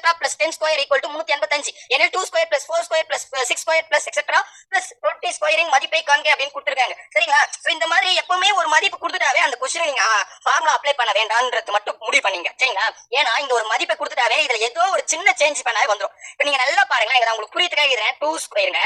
Etcetera plus 10 square equal to 385 எனில் 2 square plus 4 square plus 6 square plus etcetera plus 20 ஸ்கொயரின் மதிப்பை காண்க அப்படின்னு கொடுத்துருக்காங்க. சரிங்களா? சோ இந்த மாதிரி எப்பவுமே ஒரு மதிப்பு கொடுத்துட்டாவே அந்த கொஸ்டின் நீங்க ஃபார்முலா அப்ளை பண்ண வேண்டாம்ன்றது மட்டும் முடிவு பண்ணீங்க. சரிங்களா? ஏன்னா இங்க ஒரு மதிப்பை கொடுத்துட்டாவே இதுல ஏதோ ஒரு சின்ன சேஞ்ச் பண்ணாவே வந்துடும். இப்ப நீங்க நல்லா பாருங்க, இங்க உங்களுக்கு புரியதுக்காக இதுல 2 ஸ்கொயருங்க,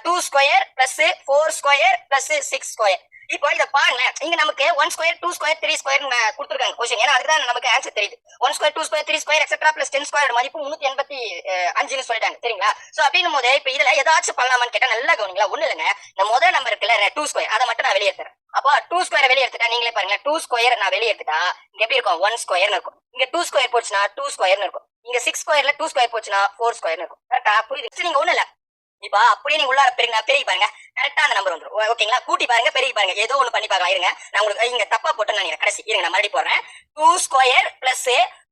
2 square plus 4 square plus 6 square. இப்போ இத பாருங்க, இங்க நமக்கு 1 ஸ்கொயர் 2 ஸ்கொயர் 3 ஸ்கொயர் கொடுத்துருக்காங்க கொஸ்டின். ஏன்னா அதுதான் நமக்கு ஆன்சர் தெரியுது. 1 square 2 square 3 square etcetera plus 10 square மதிப்பு 385 சொல்லிட்டாங்க. சரிங்களா? சோ அப்படினும் போது இப்ப இதுல ஏதாச்சும் பண்ணலாமான்னு கேட்டா நல்லா கவனிங்களா. ஒண்ணு இல்லங்க, இந்த முதல் நம்பர் இருக்குல்ல 2 ஸ்கொயர், அதை மட்டும் நான் வெளியே எடுத்துறேன். அப்போ 2 ஸ்கொயர் வெளியே எடுத்துட்டா நீங்களே பாருங்க, 2 ஸ்கொயர் நான் வெளியே எடுத்துட்டா இங்க எப்படி இருக்கும், 1 ஸ்கொயர்னு இருக்கும். இங்க 2 ஸ்கொயர் போச்சுன்னா 2 ஸ்கொயர்னு இருக்கும். இங்க 6 ஸ்கொயர்ல 2 ஸ்கொயர் போச்சுன்னா 4 ஸ்கொயர்னு இருக்கும். கரெக்டா? புரியுது? நீங்க ஒண்ணு இல்ல, இப்ப அப்படியே நீங்க உள்ளார பெருகி பாருங்க, கரெக்டா அந்த நம்பர் வந்துரும். ஓகேங்களா? கூட்டி பாருங்க, பெருகி பாருங்க, ஏதோ ஒண்ணு பண்ணி பார்க்கலாம். இருங்க, நான் உங்களுக்கு இங்க தப்பா போட்டேன்னு நினைக்கிறேன். கடைசி இருங்க, நான் மறுபடியும் போடுறேன். 2 square plus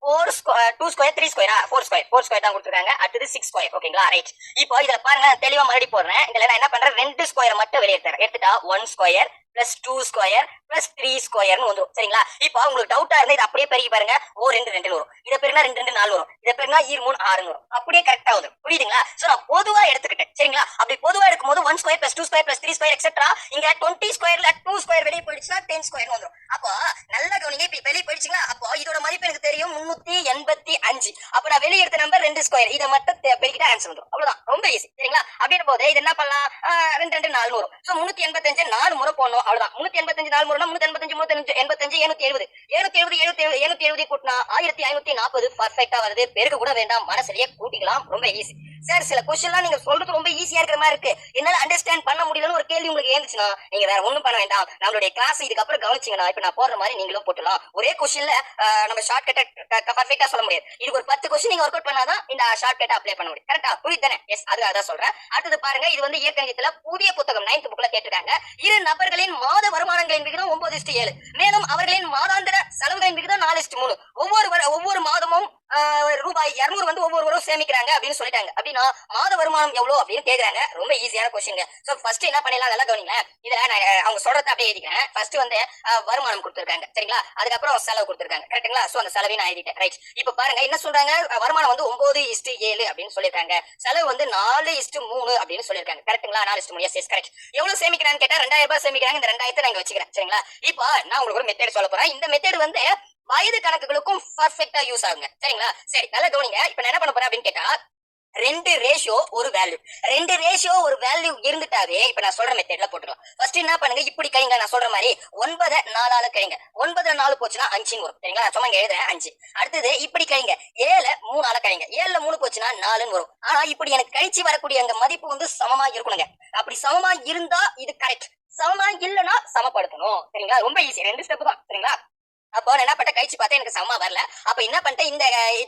4 square 2 square 3 ஸ்கொயரா 4 square தான் கொடுத்துருக்காங்க. அடுத்தது 6 ஸ்கொயர். ஓகேங்களா? ரைட். இப்போ இதுல பாருங்க, தெளிவா மறுபடியும் போடுறேன். இதுல நான் என்ன பண்றேன், 2 ஸ்கொயர் மட்டும் வெளியே எடுத்துட்டா 1 ஸ்கொயர் பிளஸ் 2 ஸ்கொயர் பிளஸ் 3 ஸ்கொயர்னு வந்துரும். சரிங்களா? இப்போ உங்களுக்கு டவுட்டா இருந்தா இது அப்படியே பெருகி பாருங்க, 2 வரும். இதை பெருனா 2 4 வரும். இதை பெருனா 3 6 வரும். அப்படியே கரெக்டா வரும். புரியுதுங்களா? சோ நான் பொதுவா எடுத்துக்கிட்டேன். சரிங்களா? அப்படி பொதுவா எடுக்கும்போது 1 square plus 2 square plus 3 square etcetera இங்க 20 ஸ்கொயர்ல 2 ஸ்கொயர் வெளியே போயிடுச்சுன்னா 10 ஸ்கொயர் வந்துரும். அப்போ நல்ல கவனிங்க, இப்ப வெளியே போயிடுச்சுங்களா? அப்போ இதோட மதிப்பு எனக்கு தெரியும் 385. அப்ப நான் வெளியே எடுத்த நம்பர் 2 ஸ்கொயர், இதை மட்டும் பெருக்கிட்டா ஆன்சர் வந்துரும். அவ்வளவுதான், ரொம்ப ஈஸி. சரிங்களா? அப்படின்ற போது இது என்ன பண்ணலாம், 2 4 வரும். சோ 385 4 முறை போடணும். அவ்வளவுதான். 385 4 முறைனா 385 385 770 கூட்டினா 1540 பர்ஃபெக்ட்டா வருது. பெருக்க கூட வேண்டாம், மனசுலயே கூட்டிக்கலாம். ரொம்ப ஈஸி. சார் சில கொஸ்டின்லாம் நீங்க சொல்றது ரொம்ப ஈஸியா இருக்கிற மாதிரி இருக்கு, என்னால அண்டர்ஸ்டாண்ட் பண்ண முடியலன்னு ஒரு கேள்வி உங்களுக்கு ஏந்துச்சுன்னா நீங்க வேற ஒண்ணும் பண்ண வேண்டாம். நம்மளுடைய கிளாஸ் இதுக்கப்புறம் கவனிச்சீங்கன்னா இப்ப நான் போடுற மாதிரி நீங்களும் போட்டுலாம். ஒரே கொஸ்டின்ல நம்ம ஷார்ட் கட்ட பர்ஃபெக்ட்டா சொல்ல முடியாது. இதுக்கு ஒரு 10 கொஸ்டின் நீங்க ஒர்க் அவுட் பண்ணாதான் இந்த ஷார்ட் கட்ட அப்ளை பண்ண முடியும். கரெக்டா? புரியுது தானே? எஸ், அதான் சொல்றேன். அடுத்தது பாருங்க, இது வந்து இயற்கணிதத்துல புதிய புத்தகம் 9th புக்ல கேட்டிருக்காங்க. இரு நபர்களின் மாத வருமானங்களின் விகிதம் 9:7, மேலும் அவர்களின் மாதாந்திர செலவுகளின் விகிதம் 4:3. ஒவ்வொரு மாதமும் ரூபாய் 200 வந்து ஒவ்வொரு வரும் சேமிக்கிறாங்க அப்படின்னு சொல்லிட்டாங்க. அப்படின்னா மாத வருமானம் எவ்வளவு அப்படின்னு கேக்குறாங்க. ரொம்ப ஈஸியான கொஸ்டின். சோ ஃபர்ஸ்ட் என்ன பண்ணிடலாம், நல்லா கவனிங்க. இதுல நான் அவங்க சொல்றத அப்படியே எழுதிக்கிறேன். ஃபர்ஸ்ட் வந்து வருமானம் கொடுத்திருக்காங்க. சரிங்களா? அதுக்கப்புறம் செலவு கொடுத்திருக்காங்க. கரெக்ட்டுங்களா? சோ அந்த செலவை நான் எழுதிட்டேன். ரைட். இப்போ பாருங்க என்ன சொல்றாங்க, வருமானம் வந்து 9:7 அப்படின்னு சொல்லிருக்காங்க. செலவு வந்து 4:3 அப்படின்னு சொல்லிருக்காங்க. கரெக்ட்டுங்களா? 4:3. Yes correct. எவ்வளவு சேமிக்கிறான்னு கேட்டா 2000 ரூபாய் சேமிக்கிறாங்க. இந்த 2000 நான் இங்க வச்சுக்கிறேன். சரிங்களா? இப்போ நான் உங்களுக்கு ஒரு மெத்தட் சொல்ல போறேன். இந்த மெத்தட் வந்து வயது கணக்குகளுக்கும் பர்ஃபெக்ட்டா யூஸ் ஆகுங்க. சரிங்களா? சரி, நல்லா கவனிங்க. இப்ப நான் என்ன பண்ண போறேன் அப்படின்னு கேட்டா, 2 ரேஷியோ ஒரு வேல்யூ இருந்துட்டாவே இப்ப நான் சொல்ற மெத்தட்ல போட்டுக்கலாம். ஃபர்ஸ்ட் என்ன பண்ணுங்க, இப்படி கழிங்க. நான் சொல்ற மாதிரி 9 4ஆல கழிங்க. 9 4 போச்சுன்னா 5 வரும். சரிங்களா? நான் சும்மா இங்க எழுதுறேன் 5. அடுத்தது இப்படி கழிங்க, 7 3ஆல கழிங்க. 7ல 3 போச்சுன்னா 4ன்னு வரும். ஆனா இப்படி எனக்கு கழிச்சு வரக்கூடிய அந்த மதிப்பு வந்து சமமா இருக்கணுங்க. அப்படி சமமா இருந்தா இது கரெக்ட், சமமா இல்லைன்னா சமப்படுத்தணும். சரிங்களா? ரொம்ப ஈஸி, 2 ஸ்டெப் தான். சரிங்களா? அப்போ நான் என்ன பண்ண, கழிச்சு பார்த்தா எனக்கு சமமா வரல. அப்ப என்ன பண்ணிட்டேன்,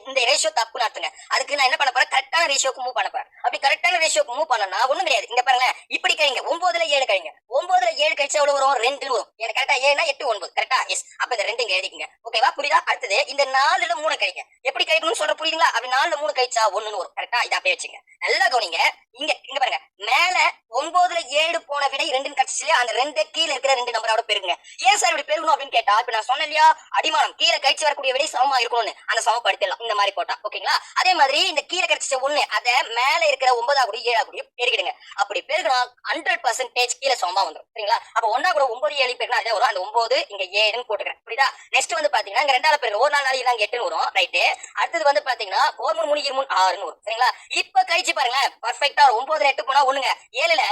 இந்த ரேஷியோ தப்பு நடத்துங்க. அதுக்கு நான் என்ன பண்ண போறேன், கரெக்டான ரேஷியோக்கு மூவ் பண்ண போறேன். அப்படி கரெக்டான ரேஷியோக்கு மூவ் பண்ணனா ஒண்ணும் கிடையாது. இங்க பாருங்க, இப்படி கழிங்க. 9ல 7 கழிங்க. 9ல 7 கழிச்சா எவ்வளவு வரும், 2 வரும். எனக்கு கரெக்டா 7 8 9. கரெக்டா? எஸ். அப்ப இந்த 2 இங்க எழுதிக்கங்க. ஓகேவா? புரியுதா? அடுத்தது இந்த 4ல 3 கழிங்க. எப்படி கழிக்கணும்னு சொல்ற புரியுதுங்களா? அப்படி 4ல 3 கழிச்சா 1ன்னு வரும். கரெக்டா? இத அப்படியே வச்சுங்க. நல்லா கவனிங்க. இங்க பாருங்க, மேல 9ல 7 போன விடை 2ன்னு கிடைச்சிச்சு. அந்த 2 கீழ இருக்கிற 2 நம்பரோட பெருகுங்க. ஏன் சார் இப்படி பெருகணும் அப்படின்னு கேட்டா, இப்ப நான் சொன்னேன் இல்லையா, அடிமானம் கீழே கழிச்சு வரக்கூடிய விடை சமமா இருக்கணும்னு, அந்த சமப்படுத்தலாம் இந்த மாதிரி போட்டா. ஓகேங்களா? அதே மாதிரி இந்த கீழே கிடைச்ச 1 அத மேல இருக்கிற 9 கூட 7 கூட பெருகிடுங்க. அப்படி பெருகினா 100% கீழே சமமா வந்துடும். சரிங்களா? அப்ப 1 கூட 9 7 பெருகினா அதே வரும். அந்த 9 இங்க 7ன்னு போட்டுக்கிறேன். புரியுதா? நெக்ஸ்ட் வந்து பாத்தீங்கன்னா இங்க 2ஆல பெருகு, ஒரு 4 4 8ன்னு வரும். ரைட். அடுத்தது வந்து பாத்தீங்கன்னா 4 3 3 3 6ன்னு வரும். சரிங்களா? இப்ப கழிச்சு பாருங்க, பர்ஃபெக்ட்டா 9ல 8 போனா 1ங்க, 7ல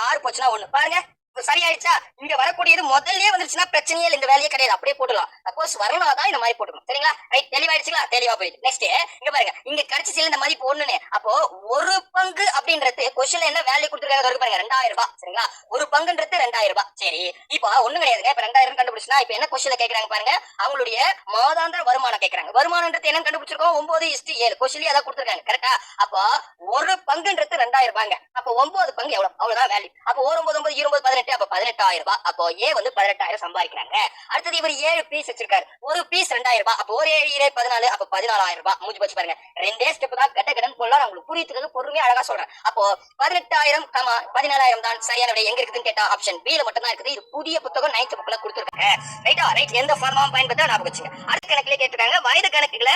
6 போச்சுன்னா 1. பாருங்க சரியாயிடுச்சா? இங்க வரக்கூடியது முதல்லயே வந்துருச்சுன்னா பிரச்சனையே இல்லை, இந்த வேலையே கிடையாது, அப்படியே போட்டுலாம். சப்போஸ் வரணும்தான் இந்த மாதிரி போட்டுக்கணும். சரிங்களா? ரைட். தெளிவாயிடுச்சுங்களா? தெளிவா போயிடுது. நெக்ஸ்ட் இங்க பாருங்க, இங்க கிடைச்சிச்சு இந்த மதிப்பு 1ன்னு. அப்போ ஒரு பங்கு அப்படின்றது கொஸ்டின்ல என்ன வேல்யூ கொடுத்துருக்காங்க பாருங்க, 2000 ரூபாய். சரிங்களா? ஒரு பங்குன்றது 2000 ரூபாய். சரி, இப்போ ஒண்ணும் கிடையாதுங்க. இப்ப 2000 கண்டுபிடிச்சுனா இப்ப என்ன கொஸ்டின்ல கேக்குறாங்க பாருங்க, அவங்களுடைய மாதாந்திர வருமானம் கேக்குறாங்க. வருமானம்ன்றது என்ன கண்டுபிடிச்சிருக்கோம், 9:7. கொஸ்டின்லயே அதான் கொடுத்துருக்காங்க. கரெக்டா? அப்போ ஒரு பங்குன்றது 2000 ரூபாங்க. அப்போ 9 பங்கு எவ்வளவு, அவ்வளவுதான் வேல்யூ. அப்போ 9 9 20 15 18 அப்ப 18,000 ரூபாய். அப்போ ஏ வந்து 18,000 சம்பாதிக்கிறாங்க. அடுத்தது இவர் 7 பீஸ் வச்சிருக்காரு. ஒரு பீஸ் 2,000 ரூபாய். அப்போ ஒரு 7 14 அப்ப 14,000 ரூபாய். மூஞ்சி போச்சு பாருங்க. ரெண்டே ஸ்டெப் தான் கட்ட கடன் போடலாம். உங்களுக்கு புரியுதுக்கு பொறுமையா அழகா சொல்றேன். அப்போ 18,000 14,000 தான் சரியான விடை. எங்க இருக்குதுன்னு கேட்டா ஆப்ஷன் பி ல மட்டும் தான் இருக்குது. இது புதிய புத்தகம் 9th புக்ல கொடுத்திருக்காங்க. ரைட்டா? ரைட். எந்த ஃபார்முலா பயன்படுத்தா ஞாபகம் வச்சுங்க. அடுத்த கணக்குல கேட்டிருக்காங்க. வயது கணக்குல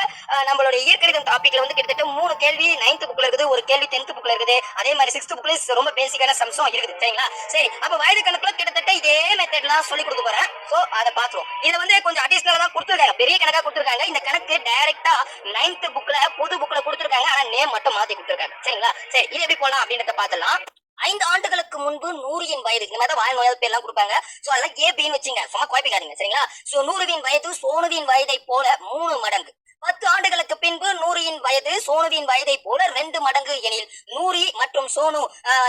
நம்மளுடைய இயற்கணிதம் டாபிக்ல வந்து கிட்டத்தட்ட 3 கேள்வி 9th புக்ல இருக்குது, ஒரு கேள்வி 10th புக்ல இருக்குது. அதே மாதிரி 6th புக்ல ரொம்ப பேசிக்கான சம்சம் இருக்குது. சரிங்களா? சரி. அப்ப வயது கணக்குல கிட்டத்தட்ட இதே மெத்தட்லாம் சொல்லி கொடுக்க போறேன். சோ அத பாத்துறோம். இது வந்து கொஞ்சம் அடிஷனலா தான் கொடுத்திருக்காங்க. பெரிய கணக்கா கொடுத்திருக்காங்க. இந்த கணக்கு டைரக்டா 9th புக்ல புது புக்ல கொடுத்திருக்காங்க. ஆனா நேம் மட்டும் மாத்தி கொடுத்திருக்காங்க. சரிங்களா? சரி. இது எப்படி போலாம் அப்படின்றத பாத்துடலாம். 5 ஆண்டுகளுக்கு முன்பு நூறின் வயது இந்த மாதிரி வாழ் நோயால் பேர்லாம் கொடுப்பாங்க. சோ அதெல்லாம் ஏபின்னு வச்சுங்க. சும்மா குழப்பிக்காதீங்க. சரிங்களா? சோ நூறுவின் வயது சோனுவின் வயதை போல 3 மடங்கு. 10 ஆண்டுகளுக்கு பின்பு நூறியின் வயது சோனுவின் வயதை போல 2 மடங்கு எனில் நூரி மற்றும் சோனு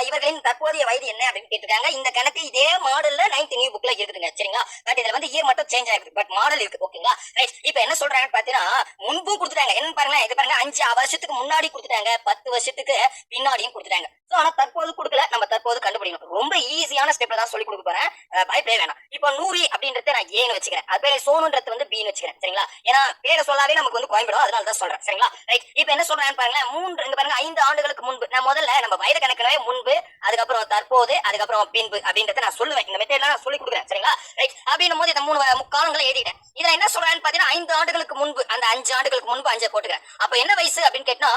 இவர்களின் தற்போதைய வயது என்ன அப்படின்னு கேட்டிருக்காங்க. இந்த கணக்கு இதே மாடல்ல 9th நியூ புக்ல இருக்குதுங்க. சரிங்களா? பட் இதுல வந்து இயர் மட்டும் சேஞ்ச் ஆயிருக்கு. பட் மாடல் இருக்கு. ஓகேங்களா? ரைட். இப்போ என்ன சொல்றாங்கன்னு பாத்தீங்கன்னா முன்பும் கொடுத்துட்டாங்க. என்ன பாருங்க, இது பாருங்க 5 வருஷத்துக்கு முன்னாடி கொடுத்துட்டாங்க, 10 வருஷத்துக்கு பின்னாடியும் கொடுத்துட்டாங்க. சோ ஆனா தற்போது கொடுக்கல. நம்ம தற்போது கண்டுபிடிக்கணும். ரொம்ப ஈஸியான ஸ்டெப்ல தான் சொல்லி கொடுக்க போறேன். பயப்படவே வேணாம். இப்போ நூரி அப்படின்றத நான் ஏன்னு வச்சுக்கிறேன். அது பேரு சோனுன்றது வந்து பின்னு வச்சுக்கிறேன். சரிங்களா? ஏன்னா பேரை சொல்லாவே நமக்கு வந்து கோயம்பிடும். அதனால தான் சொல்றேன். சரிங்களா? ரைட். இப்போ என்ன சொல்றேன்னு பாருங்க. 5 ஆண்டுகளுக்கு முன்பு நான் முதல்ல நம்ம வயது கணக்குனவே முன்பு, அதுக்கப்புறம் தற்போது, அதுக்கப்புறம் பின்பு அப்படின்றத நான் சொல்லுவேன். இந்த மெத்தட்ல நான் சொல்லி கொடுக்குறேன். சரிங்களா? ரைட். அப்படின்னும் போது இந்த 3 முக்காலங்களை எழுதிட்டேன். இதுல என்ன சொல்றேன்னு பாத்தீங்கன்னா 5 ஆண்டுகளுக்கு முன்பு, அந்த 5 ஆண்டுகளுக்கு முன்பு 5 போட்டுக்கிறேன். அப்ப என்ன வயசு அப்படின்னு கேட்டா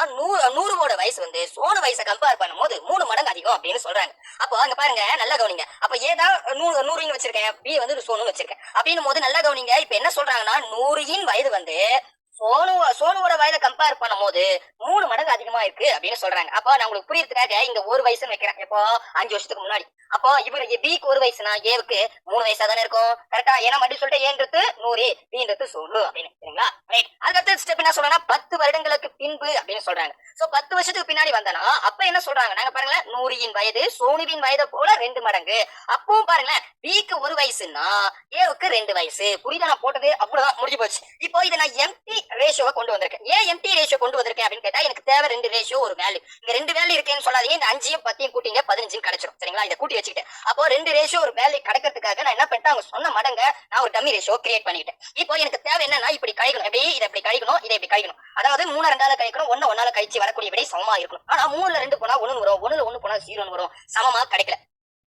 100 வயசு வந்து சோனு வயசை கம்பேர் பண்ணும்போது 3 மடங்கு அதிகம் அப்படின்னு சொல்றாங்க. அப்போ அங்க பாருங்க, நல்லா கவனிங்க. அப்ப ஏதா 100 வச்சிருக்கேன், பி வந்து சோனு வச்சிருக்கேன் அப்படின்னு போது நல்லா கவனிங்க. இப்ப என்ன சொல்றாங்கன்னா 100 வயது வந்து சோனுவோட வயதை கம்பேர் பண்ணும் போது 3 மடங்கு அதிகமா இருக்கு அப்படின்னு சொல்றாங்க. அப்ப நான் உங்களுக்கு புரியறதுக்காக இங்க 1 வயசுன்னு வைக்கிறேன். இப்போ 5 வருஷத்துக்கு முன்னாடி. அப்போ இவரு பிக்கு 1 வயசுனா ஏவுக்கு 3 வயசா தானே இருக்கும். கரெக்டா? ஏன்னா மட்டும் சொல்லிட்டு ஏன்றது 100, பின்றது சோனு அப்படின்னு. சரிங்களா? ரைட். அதுக்கடுத்த ஸ்டெப் என்ன சொல்றாங்கன்னா 10 வருடங்களுக்கு பின்பு அப்படின்னு சொல்றாங்க. சோ 10 வருஷத்துக்கு பின்னாடி வந்தனா அப்ப என்ன சொல்றாங்க, நாங்க பாருங்களேன் 100 வயது சோனுவின் வயதை போல 2 மடங்கு. அப்பவும் பாருங்களேன் பிக்கு 1 வயசுன்னா ஏவுக்கு 2 வயசு. புரியுதா? நான் போட்டது அவ்வளவுதான், முடிஞ்சு போச்சு. இப்போ இதை நான் எம்டி ரேஷியோவை கொண்டு வந்திருக்கேன். ஏன் எம்டி ரேஷியோ கொண்டு வந்திருக்கேன் அப்படின்னு கேட்டா எனக்கு தேவை 2 ரேஷியோ ஒரு வேல்யூ. இங்க 2 வேல்யூ இருக்குன்னு சொல்லாதீங்க. இந்த 5யும் 10யும் கூட்டிங்க 15 கிடைச்சிரும். சரிங்களா? இதை கூட்டி வச்சுக்கிட்டேன். அப்போ 2 ரேஷியோ ஒரு வேல்யூ கிடைக்கிறதுக்காக நான் என்ன பண்ணிட்டேன், அவங்க சொன்ன மடங்க நான் ஒரு டம்மி ரேஷியோ கிரியேட் பண்ணிட்டேன். இப்போ எனக்கு தேவை என்னன்னா இப்படி கழிக்கணும். எப்படி இதை இப்படி கழிக்கணும், இதை இப்படி கழிக்கணும். அதாவது 3 2ஆல கழிக்கணும், 1 1ஆல கழிச்சு வரக்கூடிய விடை சமமா இருக்கணும். ஆனா 3ல 2 போனா 1 வரும், 1ல 1 போனா 0 வரும். சமமா கிடைக்கல.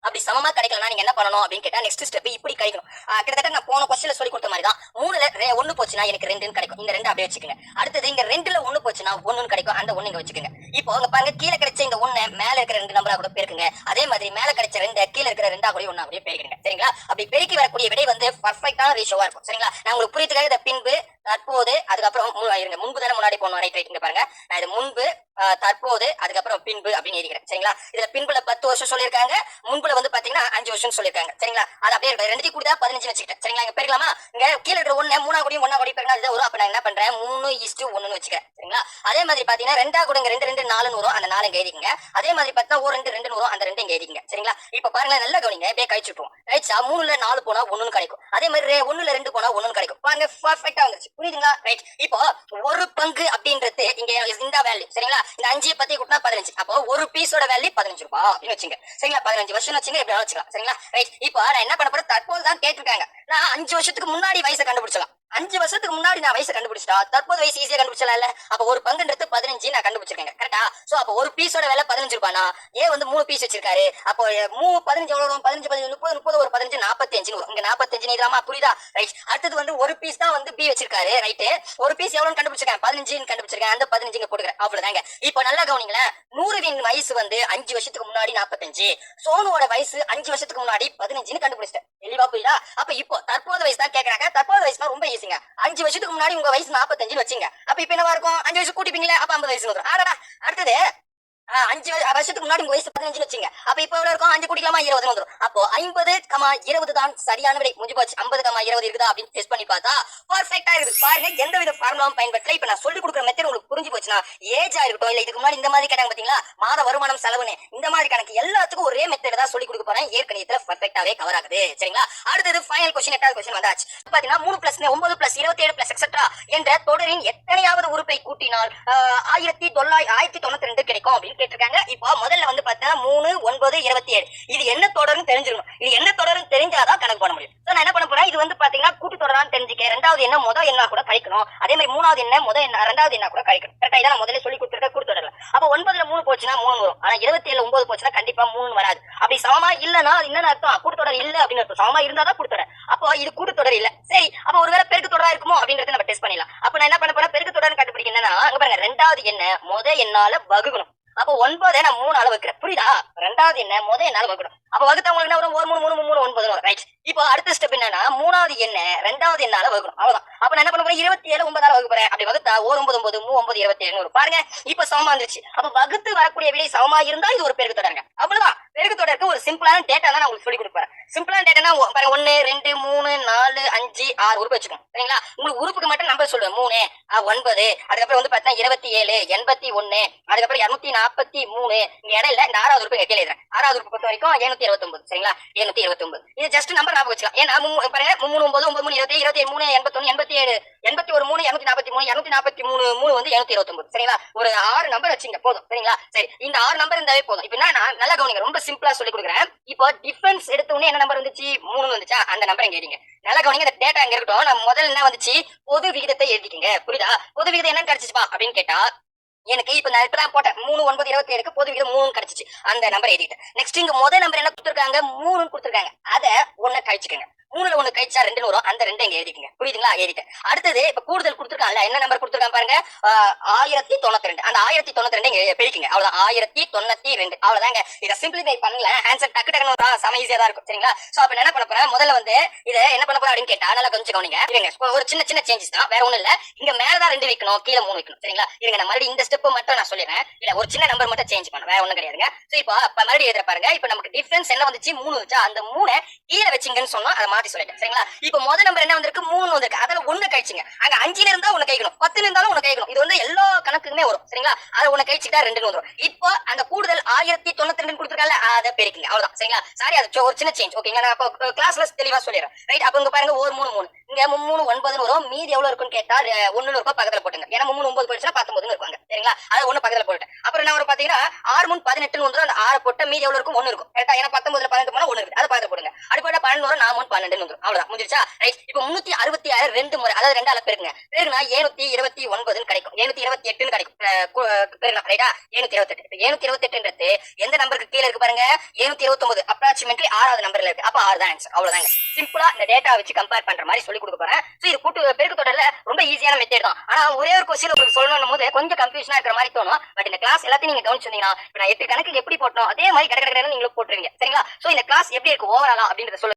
அப்படி சமமா கிடைக்கலனா நீங்க என்ன பண்ணணும் அப்படின்னு கேட்டா நெக்ஸ்ட் ஸ்டெப் இப்படி கழிக்கணும். கிட்டத்தட்ட நான் போன क्वेश्चनல சொல்லி கொடுத்த மாதிரி தான். 3ல 1 போச்சுனா எனக்கு 2ன்னு கிடைக்கும். இந்த 2 அப்படியே வச்சுக்கங்க. அடுத்து இங்க 2ல 1 போச்சுனா 1ன்னு கிடைக்கும். அந்த 1 இங்க வச்சுக்கங்க. இப்போ அங்க பாருங்க, கீழ கிடைச்ச இந்த 1 மேல இருக்கிற 2 நம்பரா கூட பெருக்குங்க. அதே மாதிரி மேல கிடைச்ச 2 கீழ இருக்கிற 2 கூட 1 அப்படியே பெருக்குங்க. சரிங்களா? அப்படி பெருக்கி வரக்கூடிய விடை வந்து பெர்ஃபெக்ட்டான ரேஷியோவா இருக்கும். சரிங்களா? நான் உங்களுக்கு புரியதுக்காக இத பின்பு, தற்போது, அதுக்கப்புறம் இருங்க முன்பு தான முன்னாடி போறோம். Right right. இங்க பாருங்க, நான் இது முன்பு, தற்போது, அதுக்கப்புறம் பின்பு அப்படின்னு எழுதிக்கிறேன். சரிங்களா? இதுல பின்புல 10 வருஷம் சொல்லிருக்காங்க, முன்புல வந்து பாத்தீங்கன்னா 5 வருஷம் சொல்லிருக்காங்க. சரிங்களா? அது அப்படியே ரெண்டுத்தையும் கூட்டி 15 வச்சுக்கிட்டேன். சரிங்களா? இங்க பெருக்கலாமா? இங்க கீழ இருக்கிற 1 3 கூடயும் 1 கூடயும் பெருக்கினா அது வரும். அப்ப நான் என்ன பண்றேன், 3:1ன்னு வச்சுக்கிறேன். சரிங்களா? அதே மாதிரி பாத்தீங்கன்னா 2 கூட 2 2 4ன்னு வரும். அந்த 4 இங்க எழுதிக்கங்க. அதே மாதிரி பார்த்தா 2 2ன்னு வரும். அந்த 2 இங்க எழுதிக்கங்க. சரிங்களா? இப்ப பாருங்க, நல்லா கவனிங்க. அப்படியே கழிச்சுப்போம். ரைட்ஸா 3ல 4 போனா 1ன்னு கிடைக்கும். அதே மாதிரி 1ல 2 போனா 1ன்னு கிடைக்கும். பாருங்க, பெர்ஃபெக்ட்டா வந்துருச்சு. புரியுதுங்களா? ரைட். இப்போ 1 பங்கு அப்படின்றது இங்க இந்த வேல்யூ. சரிங்களா? இந்த 5 10 கூட்டினா 15. அப்போ ஒரு பீஸோட வேல்யூ 15 ரூபாய் அப்படின்னு வச்சுங்க. சரிங்களா? 15 வருஷம் வச்சுங்க, எப்படி வச்சுக்கலாம். சரிங்களா? ரைட். இப்போ நான் என்ன பண்ண போறேன், தற்போது தான் கேட்டிருக்காங்க. நான் 5 வருஷத்துக்கு முன்னாடி வயசை கண்டுபிடிச்சலாம். 5 வருஷத்துக்கு முன்னாடி நான் வயசு கண்டுபிடிச்சா தற்போது வயசு ஈஸியா கண்டுபிடிச்சல. அப்ப ஒரு பங்குன்றது 15 நான் கண்டுபிடிச்சிருக்கேன். கரெக்டா? சோ அப்ப ஒரு பீஸோட விலை 15 ரூபாய்னா ஏ வந்து 3 பீஸ் வச்சிருக்காரு. அப்போ 15 எவ்வளவு வரும்? 15 15 30 30 ஒரு 15 45 வரும். இங்க 45 நீதாமா, புரியுதா? ரைட். அடுத்து வந்து ஒரு பீஸ் தான் வந்து பி வச்சிருக்காரு. ரைட். ஒரு பீஸ் எவ்வளவுன்னு கண்டுபிடிச்சிருக்கேன், 15 கண்டுபிடிச்சிருக்கேன். அந்த 15 இங்க போட்டுக்கிறேன். அவ்வளவுதாங்க. இப்போ நல்லா கவனிங்களேன். 100வின் வயசு வந்து 5 வருஷத்துக்கு முன்னாடி 45, சோனுவோட வயசு 5 வருஷத்துக்கு முன்னாடி 15ன்னு கண்டுபிடிச்சிட்டேன். தெளிவா புரியுதா? அப்ப இப்போ தற்போது வயசு தான் கேக்குறாங்க. தற்போது வயசுனா ரொம்ப ஈஸிங்க. 5 வருஷத்துக்கு முன்னாடி உங்க வயசு 45ன்னு வச்சுங்க. அப்ப இப்ப என்னவா இருக்கும், 5 வயசு கூட்டிப்பீங்களே, அப்ப 50 வயசு வந்துரும். ஆடாடா. அடுத்தது 5 வருஷத்துக்கு முன்னாடி உங்க வயசு 15 வச்சுங்க. அப்ப இப்ப எவ்வளவு இருக்கும், 5 கூட்டிக்கலாமா 20 வந்துரும். அப்போ 50, 20 தான் சரியான விடை. முடிஞ்சு போச்சு. 50, 20 இருக்குதா அப்படின்னு டெஸ்ட் பண்ணி பார்த்தா பெர்ஃபெக்ட்டா இருக்குது. பாருங்க, எந்த வித ஃபார்முலாவும் பயன்படுத்தல. இப்ப நான் சொல்லி கொடுக்குற மெத்தட் உங்களுக்கு புரிஞ்சு போச்சுன்னா, ஏஜா இருக்கட்டும் இல்ல இதுக்கு முன்னாடி இந்த மாதிரி கேட்டாங்க பாத்தீங்களா, மாத வருமானம் செலவுன்னு, இந்த மாதிரி கணக்கு எல்லாத்துக்கும் ஒரே மெத்தட் தான் சொல்லி கொடுக்க போறேன். ஏற்கனவே பெர்ஃபெக்ட்டாவே கவர் ஆகுது. சரிங்களா? அடுத்தது ஃபைனல் क्वेश्चन, 8வது क्वेश्चन வந்தாச்சு. பாத்தீங்கன்னா 3 + 9 + 27 + எக்ஸெட்ரா என்ற தொடரின் எத்தனையாவது உறுப்பை கூட்டினால் 1992 கிடைக்கும் அப்படின்னு கேட்டிருக்காங்க. இப்போ முதல்ல வந்து பார்த்தா 3, 9, 27 இது என்ன தொடர்னு தெரிஞ்சிடணும். இது என்ன தொடர்னு தெரிஞ்சாதான் கணக்கு பண்ண முடியும். நான் என்ன பண்ண போறேன், இது வந்து பாத்தீங்கன்னா கூட்டு தொடரான்னு தெரிஞ்சுக்க. ரெண்டாவது என்ன முதல் எண்ணா கூட கழிக்கணும். அதே மாதிரி மூணாவது என்ன முதல் என்ன ரெண்டாவது எண்ணா கூட கழிக்கணும். கரெக்டா இதான் நான் முதல்ல சொல்லி கொடுத்துருக்க கூட்டு தொடர்ல. அப்ப 9ல 3 போச்சுன்னா 3 வரும். ஆனா 27 9 போச்சுன்னா கண்டிப்பா 3 வராது. அப்படி சமமா இல்லன்னா அது என்ன அர்த்தம், கூட்டு தொடர் இல்ல அப்படின்னு அர்த்தம். சமமா இருந்தாதான் கூட்டு தொடர். அப்போ இது கூட்டு தொடர் இல்ல. சரி, அப்ப ஒருவேளை பெருக்கு தொடரா இருக்குமோ அப்படின்றத நம்ம டெஸ்ட் பண்ணிடலாம். அப்ப நான் என்ன பண்ண போறேன், பெருக்கு தொடர்னு கண்டுபிடிக்க என்னன்னா, அங்க பாருங்க ரெண்டாவது என்ன முதல் எண்ணால வகுக்கணும். அப்போ 9 நான் 3 வைக்கிறேன். புரியுதா? ரெண்டாவது என்ன முதல் எண்ணால வகுக்கணும். அப்ப வகுத்தா உங்களுக்கு என்ன வரும், 1 3 3 3 9 ரைட். இப்போ அடுத்த ஸ்டெப் என்னன்னா, மூணாவது என்ன ரெண்டாவது எண்ணால வகுக்கணும். அவ்வளவுதான். அப்ப நான் என்ன பண்ண போறேன், 27 9ஆல வகுக்க போறேன். அப்படி வகுத்தா 1 9 9 3 9 27 வரும். பாருங்க இப்ப சமமா வந்துருச்சு. அப்ப வகுத்து வரக்கூடிய விடை சமமா இருந்தா இது ஒரு பெருக்கு தொடருங்க. அவ்வளவுதான். பெருக்கு தொடருக்கு ஒரு சிம்பிளான டேட்டா தான் நான் உங்களுக்கு சொல்லி கொடுப்பேன். சிம்பிளான டேட்டானா பாருங்க 1 2 3 4 5 6 உறுப்பு வச்சுக்கோங்க. சரிங்களா? உங்களுக்கு உறுப்புக்கு மட்டும் நம்பர் சொல்லுவேன். 3 9 அதுக்கப்புறம் வந்து பார்த்தா 27 81 அதுக்கப்புறம் 243 இங்க இடம் இல்ல. இந்த ஆறாவது உறுப்பு கீழே எழுதுறேன். ஆறாவது உறுப்பு பொறுத்த வரைக்கும் 729. சரிங்களா? 729 இது ஜஸ்ட் நம்பர் ஞாபகம் வச்சுக்கலாம். ஏன்னா பாருங்க 3 9 9 3 27 23 81 87 81 3 243 243 3 வந்து 729. சரிங்களா? ஒரு 6 நம்பர் வச்சுங்க போதும். சரிங்களா? சரி, இந்த 6 நம்பர் இருந்தாவே போதும். இப்போ நான் நல்லா கவனிங்க, ரொம்ப சிம்பிளா சொல்லி கொடுக்குறேன். இப்போ டிஃபரன்ஸ் எடுத்த உடனே என்ன நம்பர் வந்துச்சு, 3 வந்துச்சா, அந்த நம்பர் எங்க எழுதிங்க. நல்லா கவனிங்க, இந்த டேட்டா எங்க இருக்கட்டும். நான் முதல்ல என்ன வந்துச்சு, பொது விகிதத்தை எழுதிக்கங்க. புரியுதா? பொது விகிதம் என்னன்னு கிடைச்சிச்சுப்பா அப்படின்னு கேட்டா, எனக்கு இப்ப நான் இப்பதான் போட்டேன் 3 9 27 பொது விகிதம் 3 கிடைச்சிச்சு. அந்த நம்பர் எழுதிட்டேன். நெக்ஸ்ட் இங்க முதல் நம்பர் என்ன கொடுத்துருக்காங்க, 3 கொடுத்துருக்காங்க. அத 1 கழிச்சுக்கங்க. 3ல 1 கழிச்சா 2 வரும். அந்த 2 இங்க எழுதிக்கங்க. புரியுதுங்களா? எழுதிட்டேன். அடுத்தது இப்ப கூடுதல் கொடுத்துருக்காங்கல்ல, என்ன நம்பர் கொடுத்துருக்காங்க பாருங்க, 1092. அந்த 1092 இங்க பெருக்கிங்க. அவ்வளவுதான், 1092. அவ்வளவுதாங்க. இதை சிம்பிளிஃபை பண்ணல, ஆன்சர் டக்கு டக்குன்னு செம ஈஸியா தான் இருக்கும். சரிங்களா? சோ அப்ப என்ன பண்ண போறேன், முதல்ல வந்து இதை என்ன பண்ண போறேன் அப்படின்னு கேட்டா நல்லா கொஞ்சம் கவனிங்க. இருங்க, ஒரு சின்ன சின்ன சேஞ்சஸ் தான், வேற ஒண்ணும் இல்ல. இங்க மேலதான் 2 வைக்கணும், கீழே 3 வைக்கணும். சரிங்களா? இருங்க, நான் மறுபடியும் இந்த ஸ்டெப் மட்டும் நான் சொல்லிடுறேன். இல்ல ஒரு சின்ன நம்பர் மட்டும் சேஞ்ச் பண்ண, வேற ஒண்ணும் கிடையாதுங்க. சோ இப்போ மறுபடியும் எழுதுற பாருங்க. இப்ப நமக்கு டிஃபரன்ஸ் என்ன வந்துச்சு, 3 வச்சா, அந்த 3 கீழே வச்சிங்கன்னு சொன்னா அதை மாத்தி சொல்லிட்டேன். சரிங்களா? இப்போ முதல் நம்பர் என்ன வந்திருக்கு, 3 வந்திருக்கு. அதுல 1 கழிச்சுங்க. அங்க 5ல இருந்தா 1 கழிக்கணும், 10ல இருந்தாலும் 1 கழிக்கணும். இது வந்து எல்லா கணக்குக்குமே வரும். சரிங்களா? அதை 1 கழிச்சுட்டா 2 வந்துரும். இப்போ அந்த கூடுதல் 1092 கொடுத்துருக்காங்க, அதை பெருக்கிங்க. அவ்வளவுதான். சரிங்களா? சாரி, அது ஒரு சின்ன சேஞ்ச். ஓகேங்க, நான் கிளாஸ்ல தெளிவா சொல்லிடுறேன். ரைட்? அப்ப இங்க பாருங்க, ஒரு 3 3 இங்க 3 9 வரும். மீதி எவ்வளவு இருக்குன்னு கேட்டா 1 இருக்கும், பக்கத்துல போட்டுங்க. ஏன்னா 3 9 போயிடுச்சுன்னா 19 இருப்பாங்க. சரிங்களா? அதை 1 பக்கத்துல போட்டுட்டேன். அப்புறம் என்ன வரும் பாத்தீங்கன்னா 6 3 18 வந்துரும். அந்த 6 போட்ட மீதி எவ்வளவு இருக்கும், 1 இருக்கும். கரெக்டா? ஏன்னா 19ல 18 போனா 1 இருக்கு, அதை பக்கத்துல போடுங்க. அடுப்பட 12 வரும், 4 3 12 வந்துரும். அவ்வளவுதான், முடிஞ்சிருச்சா? ரைட். இப்போ 366 2 முறை, அதாவது 2 ஆல பெருக்குங்க. பெருக்குனா 729 கிடைக்கும். 728 கிடைக்கும். பெருக்கலாம். ரைட்டா? 728. 728ன்றது எந்த நம்பருக்கு கீழே இருக்கு பாருங்க, 729 அப்ராக்சிமேட்லி 6வது நம்பர்ல இருக்கு. அப்ப 6 தான் ஆன்சர். அவ்வளவுதாங்க. சிம்பிளா இந்த டேட்டா வச்சு கம்பேர் பண்ற மாதிரி சொல்லி கொடுக்க போறேன். சோ இது கூட்டு பெருக்கு தொடர்ல ரொம்ப ஈஸியான மெத்தட் தான். ஆனா ஒரே ஒரு क्वेश्चन உங்களுக்கு சொல்லணும் போது கொஞ்சம் கன்ஃபியூஷனா இருக்கிற மாதிரி தோணும். பட் இந்த கிளாஸ் எல்லாத்தையும் நீங்க கவனிச்சீங்கன்னா, இப்ப நான் 8 கணக்கு எப்படி போட்டோம் அதே மாதிரி கடை நீங்களும் போட்டுருவீங்க. சரிங்களா? சோ இந்த கிளாஸ் எப்படி இருக்கு ஓவராலா அப்படின்றத சொல்லுங்க.